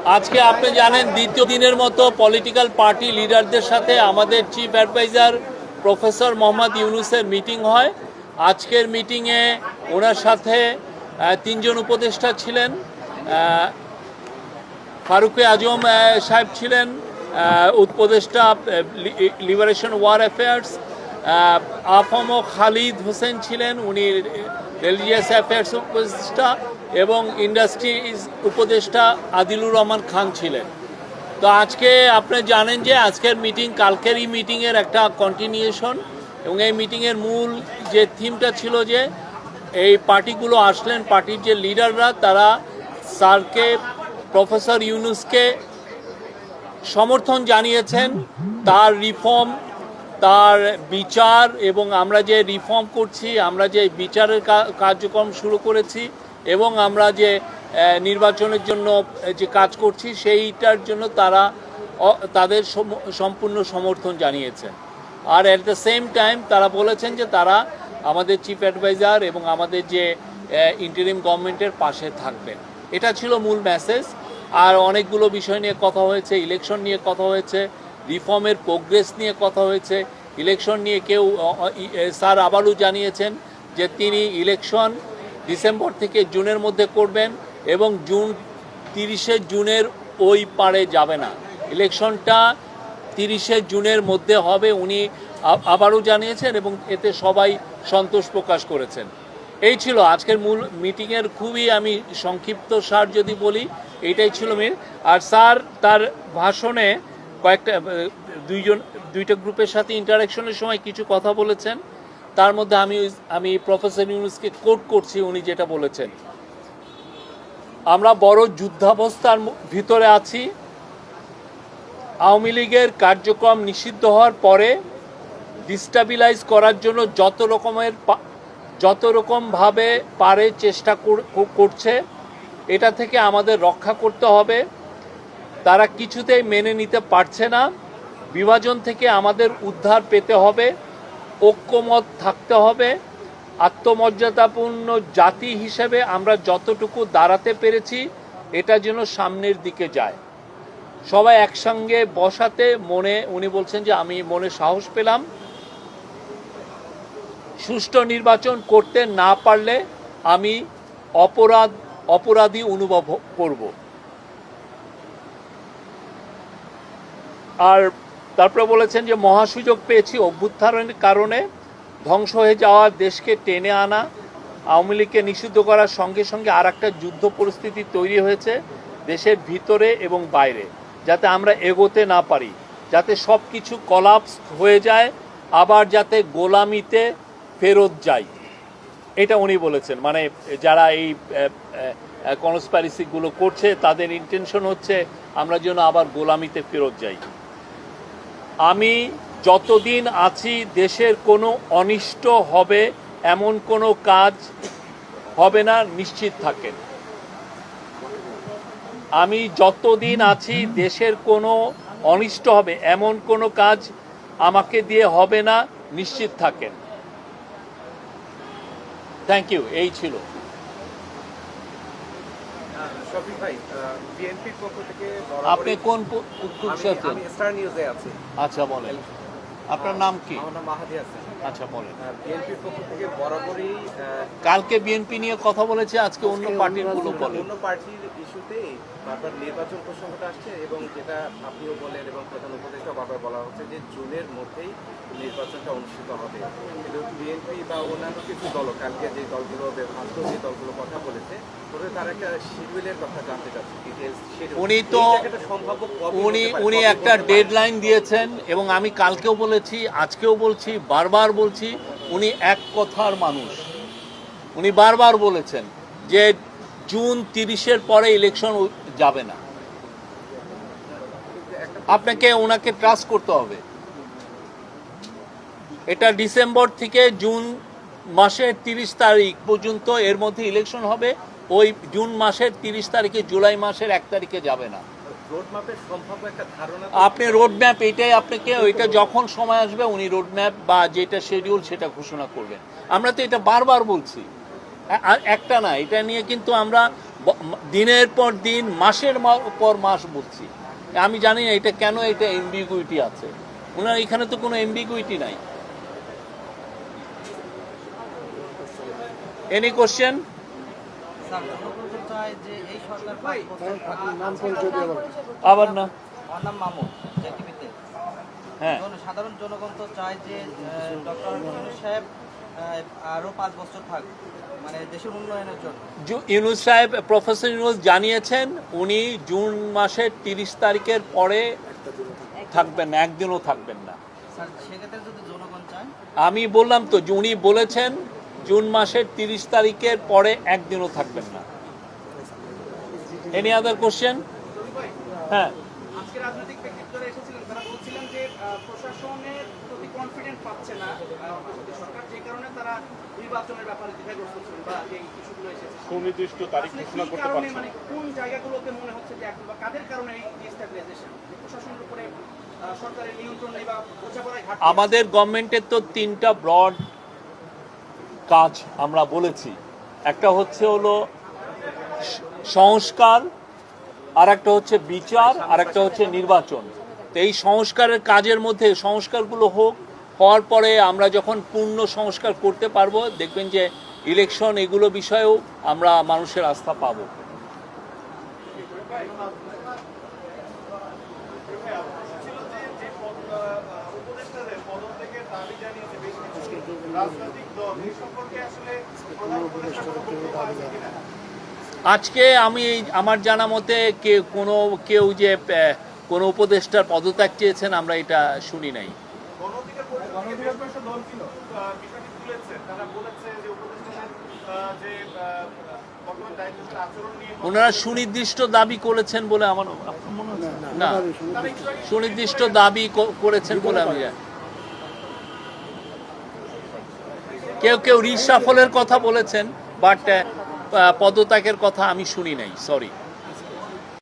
আজকে আপনি জানেন দ্বিতীয় দিনের মতো পলিটিক্যাল পার্টি লিডারদের সাথে আমাদের চিফ অ্যাডভাইজার প্রফেসর মোহাম্মদ ইউনুসের মিটিং হয়। আজকের মিটিংয়ে ওনার সাথে তিনজন উপদেষ্টা ছিলেন। ফারুকে আজম সাহেব ছিলেন উপদেষ্টা liberation war affairs. AFM Khalid Hossain ছিলেন, উনি রিলিজিয়াস অ্যাফেয়ার্স উপদেষ্টা, এবং ইন্ডাস্ট্রিজ উপদেষ্টা আদিলুর রহমান খান ছিলেন। তো আজকে আপনি জানেন যে আজকের মিটিং কালকেরই মিটিংয়ের একটা কন্টিনিউশন, এবং এই মিটিংয়ের মূল যে থিমটা ছিল যে এই পার্টিগুলো আসলেন, পার্টির যে লিডাররা তারা স্যারকে, প্রফেসর ইউনুসকে সমর্থন জানিয়েছেন, তার রিফর্ম, তার বিচার, এবং আমরা যে রিফর্ম করছি, আমরা যে বিচারের কার্যক্রম শুরু করেছি, এবং আমরা যে নির্বাচনের জন্য যে কাজ করছি সেইটার জন্য তারা তাদের সম্পূর্ণ সমর্থন জানিয়েছেন। আর অ্যাট দ্য সেম টাইম তারা বলেছেন যে তারা আমাদের চিফ অ্যাডভাইজার এবং আমাদের যে ইন্টারিম গভর্নমেন্টের পাশে থাকবেন। এটা ছিল মূল মেসেজ। আর অনেকগুলো বিষয় নিয়ে কথা হয়েছে, ইলেকশন নিয়ে কথা হয়েছে, রিফর্মের প্রোগ্রেস নিয়ে কথা হয়েছে। ইলেকশন নিয়ে কেউ স্যার আবারও জানিয়েছেন যে তিনি ইলেকশন ডিসেম্বর থেকে জুনের মধ্যে করবেন, এবং 30শে জুনের ওই পারে যাবে না, ইলেকশনটা 30শে জুনের মধ্যে হবে, উনি আবারও জানিয়েছেন, এবং এতে সবাই সন্তোষ প্রকাশ করেছেন। এই ছিল আজকের মূল মিটিংয়ের খুবই আমি সংক্ষিপ্ত সার যদি বলি, এইটাই ছিল মেন। আর স্যার তার ভাষণে দুইটা গ্রুপের সাথে ইন্টারাকশনের সময় কিছু কথা বলেছেন। তার মধ্যে আমি প্রফেসর ইউনুসকে কোট করছি, উনি যেটা বলেছেন, আমরা বড় যুদ্ধাবস্থার ভিতরে আছি। আওয়ামী লীগের কার্যক্রম নিষিদ্ধ হওয়ার পরে ডিস্টাবিলাইজ করার জন্য যত রকমভাবে পারে চেষ্টা করছে। এটা থেকে আমাদের রক্ষা করতে হবে। তারা কিছুতেই মেনে নিতে পারছে না। বিভাজন থেকে আমাদের উদ্ধার পেতে হবে, ঐক্যমত থাকতে হবে। আত্মমর্যাদাপূর্ণ জাতি হিসেবে আমরা যতটুকু দাঁড়াতে পেরেছি এটা যেন সামনের দিকে যায়। সবাই একসঙ্গে বসাতে উনি বলছেন যে আমি মনে সাহস পেলাম। সুষ্ঠু নির্বাচন করতে না পারলে আমি অপরাধী অনুভব করব। আর তারপরে বলেছেন যে মহাসুযোগ পেয়েছি অভ্যুত্থানের কারণে, ধ্বংস হয়ে যাওয়া দেশকে টেনে আনা, আওয়ামী লীগকে নিষিদ্ধ করার সঙ্গে সঙ্গে আর একটা যুদ্ধ পরিস্থিতি তৈরি হয়েছে দেশের ভিতরে এবং বাইরে, যাতে আমরা এগোতে না পারি, যাতে সব কিছু কলাপস হয়ে যায়, আবার যাতে গোলামিতে ফেরত যাই। এটা উনি বলেছেন। মানে যারা এই কনস্পাইরেসিগুলো করছে তাদের ইন্টেনশন হচ্ছে আমরা যেন আবার গোলামিতে ফেরত যাই। আমি যতদিন আছি দেশের কোনো অনিষ্ট হবে এমন কোনো কাজ হবে না, নিশ্চিত থাকেন। আমি যতদিন আছি দেশের কোনো অনিষ্ট হবে এমন কোনো কাজ আমাকে দিয়ে হবে না, নিশ্চিত থাকেন। Thank you. এই ছিল। আপনি কোন আচ্ছা বলেন, আপনার নাম কি? আচ্ছা বলেন। বিএনপির পক্ষ থেকে বরাবরই কালকে বিএনপি নিয়ে কথা বলেছে, আজকে অন্য পার্টির গুলো বলে। অন্য পার্টির ইস্যুতে বারবার নির্বাচন প্রসঙ্গটা আসছে, এবং যেটা আপনিও বলেন এবং প্রধান উপদেষ্টা বারবার বলা হচ্ছে যে জুনের মধ্যেই নির্বাচনটা অনুষ্ঠিত হবে। কিন্তু বিএনপি বা অন্যান্য কিছু দল, কালকে যে দলগুলো ব্যবহার যে দলগুলো কথা বলেছে, তবে তারা একটা শিডিউলের কথা জানতে চাচ্ছে, ডিটেলস শিডিউল। উনি একটা ডেডলাইন দিয়েছেন, এবং আমি কালকেও বলেছি, আজকেও বলছি, বারবার বলছি, উনি এক কথার মানুষ। উনি বারবার বলেছেন যে জুন 30-এর পরে ইলেকশন যাবে না। আপনাকে ওনাকে ট্রাস্ট করতে হবে। এটা ডিসেম্বর থেকে জুন মাসের 30 তারিখ পর্যন্ত এর মধ্যে ইলেকশন হবে। ওই জুন মাসের 30 তারিখে জুলাই মাসের 1 তারিখে যাবে না। আপনি রোড ম্যাপ, এটাই আপনাকে, ওইটা যখন সময় আসবে উনি রোড ম্যাপ বা যেটা শিডিউল সেটা ঘোষণা করবেন। আমরা তো এটা বারবার বলছি, একটা না, এটা নিয়ে কিন্তু আমরা দিনের পর দিন মাসের পর মাস বলছি। আমি জানি না এটা কেন এটা এমবিগুইটি আছে। ওনার এখানে তো কোনো এমবিগুইটি নাই। Any question? আবার না, আমার নাম মামুন, জেটিভিতে। হ্যাঁ সাধারণ জনগণ তো চায় যে ডক্টর সাহেব আরো 5 বছর থাক, মানে দেশের উন্নয়নের জন্য। ইউনূস সাহেব, প্রফেসর ইউনূস জানিয়েছেন উনি জুন মাসের 30 তারিখের পরে থাকবেন না, একদিনও থাকবেন না। স্যার সেক্ষেত্রে যদি জনগণ চায়, আমি বললাম তো যে উনি বলেছেন জুন মাসের 30 তারিখের পরে একদিনও থাকবেন না। Any other question? হ্যাঁ, আজকে রাজনৈতিক ব্যক্তিত্বরা এসেছিলেন, তারা বলছিলেন যে প্রশাসনের প্রতি কনফিডেন্ট পাচ্ছে না সরকার, যে কারণে তারা নির্বাচনের ব্যাপারে দ্বিধাগ্রস্ত ছিলেন বা এই ইস্যুগুলো এসেছে। সুনির্দিষ্ট তারিখ ঘোষণা করতে পারছে মানে কোন জায়গাগুলোতে মনে হচ্ছে যে এখন বা কাদের কারণে এই ডিস্টেবিলাইজেশন, প্রশাসনের উপরে সরকারের নিয়ন্ত্রণ নেই বা বোঝাপড়ায় ঘাটতি? আমাদের গভর্নমেন্টের তো 3টা ব্রড কাজ আমরা বলেছি। একটা হচ্ছে হলো সংস্কার, আর একটা হচ্ছে বিচার, আর একটা হচ্ছে নির্বাচন। তো এই সংস্কারের কাজের মধ্যে সংস্কারগুলো হওয়ার পরে আমরা যখন পূর্ণ সংস্কার করতে পারবো, দেখবেন যে ইলেকশন এগুলো বিষয়েও আমরা মানুষের আস্থা পাবো। আজকে আমি আমার জানা মতে কেউ যে কোনো উপদেষ্টার পদত্যাগ চেয়েছেন আমরা এটা শুনি নাই। ওনারা সুনির্দিষ্ট দাবি করেছেন বলে আমার মনে হচ্ছে না, সুনির্দিষ্ট দাবি করেছেন বলে আমি জানি। কেউ রিশাফলের কথা বলেছেন, বাট পদত্যাগের কথা আমি শুনি নাই, সরি।